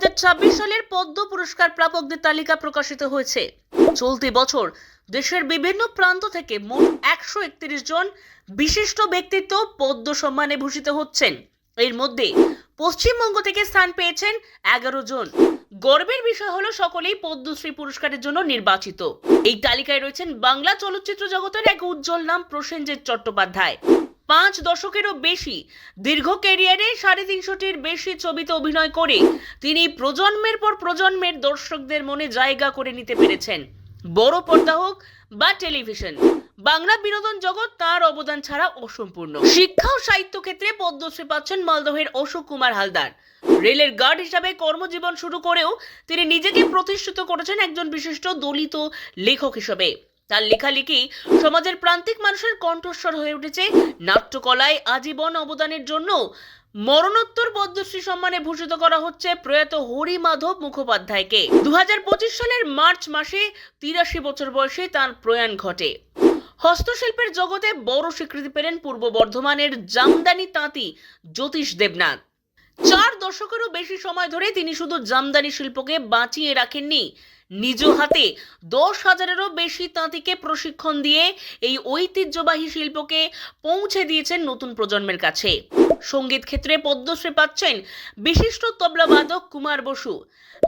2026 সালের পদ্ম পুরস্কার প্রাপকদের তালিকা প্রকাশিত হয়েছে। চলতি বছর দেশের বিভিন্ন প্রান্ত থেকে মোট 131 জন বিশিষ্ট ব্যক্তিত্ব পদ্ম সম্মানে ভূষিত হচ্ছেন। এর মধ্যে পশ্চিমবঙ্গ থেকে স্থান পেয়েছেন 11 জন। গর্বের বিষয় হলো সকলেই পদ্মশ্রী পুরস্কারের জন্য নির্বাচিত। এই তালিকায় রয়েছেন বাংলা চলচ্চিত্র জগতের এক উজ্জ্বল নাম প্রসেনজিৎ চট্টোপাধ্যায়। 5 দশকেরও বেশি দীর্ঘ ক্যারিয়ারে 350টির বেশি ছবিতে অভিনয় করে তিনি প্রজন্মের পর প্রজন্মের দর্শকদের মনে জায়গা করে নিতে পেরেছেন। বড় পর্দা হোক বা টেলিভিশন, বাংলা বিনোদন জগৎ তার অবদান ছাড়া অসম্পূর্ণ। শিক্ষা ও সাহিত্য ক্ষেত্রে পদ্মশ্রী পাচ্ছেন মালদহের অশোক কুমার হালদার। রেলের গার্ড হিসাবে কর্মজীবন শুরু করেও তিনি নিজেকে প্রতিষ্ঠিত করেছেন একজন বিশিষ্ট দলিত লেখক হিসেবে। তার লেখালেখি সমাজের প্রান্তিক মানুষের কণ্ঠস্বর হয়ে উঠেছে। নাট্যকলায় আজীবন অবদানের জন্য মরণোত্তর পদ্মশ্রী সম্মানে ভূষিত করা হচ্ছে প্রয়াত হরিমাধব মুখোপাধ্যায়কে। 2025 সালের মার্চ মাসে 83 বছর বয়সে তার প্রয়াণ ঘটে। হস্তশিল্পের জগতে বড় স্বীকৃতি পেলেন পূর্ব বর্ধমানের জামদানি তাঁতি জ্যোতিষ দেবনাথ। 4 দশকেরও বেশি সময় ধরে তিনি শুধু জামদানি শিল্পকে বাঁচিয়ে রাখেননি, নিজ হাতে 10,000-এরও বেশি তাঁতিকে প্রশিক্ষণ দিয়ে এই ঐতিহ্যবাহী শিল্পকে পৌঁছে দিয়েছেন নতুন প্রজন্মের কাছে। সঙ্গীত ক্ষেত্রে পদ্মশ্রী পাচ্ছেন বিশিষ্ট তবলাবাদক কুমার বসু।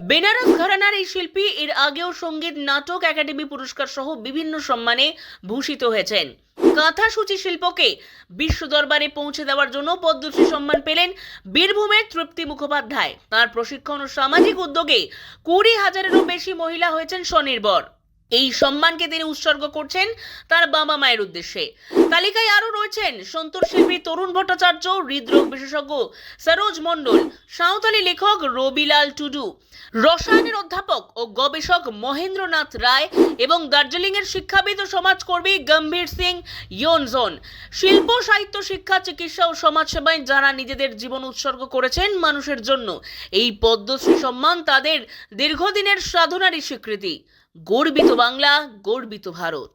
বেনারস ঘরানার এই শিল্পী এর আগেও সঙ্গীত নাটক একাডেমি পুরস্কার সহ বিভিন্ন সম্মানে ভূষিত হয়েছেন। কাঁথা সূচি শিল্পকে বিশ্ব দরবারে পৌঁছে দেওয়ার জন্য পদ্মশ্রী সম্মান পেলেন বীরভূমের তৃপ্তি মুখোপাধ্যায়। তার প্রশিক্ষণ ও সামাজিক উদ্যোগে 20,000-এরও বেশি মহিলা হয়েছেন স্বনির্ভর। এই সম্মানকে তিনি উৎসর্গ করছেন তার বাবা মায়ের উদ্দেশ্যে। তালিকায় আরও রয়েছেন সন্তর শিল্পী তরুণ ভট্টাচার্য, হৃদরোগ বিশেষজ্ঞ সরোজ মণ্ডল, সাঁওতালি লেখক রবিলাল টুডু, রসায়নের অধ্যাপক ও গবেষক মহেন্দ্রনাথ রায় এবং দার্জিলিংয়ের শিক্ষাবিদ ও সমাজকর্মী গম্ভীর সিং ইয়োনজন। শিল্প, সাহিত্য, শিক্ষা, চিকিৎসা ও সমাজসেবায় যারা নিজেদের জীবন উৎসর্গ করেছেন মানুষের জন্য, এই পদ্মশ্রী সম্মান তাদের দীর্ঘদিনের সাধনারই স্বীকৃতি। গর্বিত বাংলা, গর্বিত ভারত।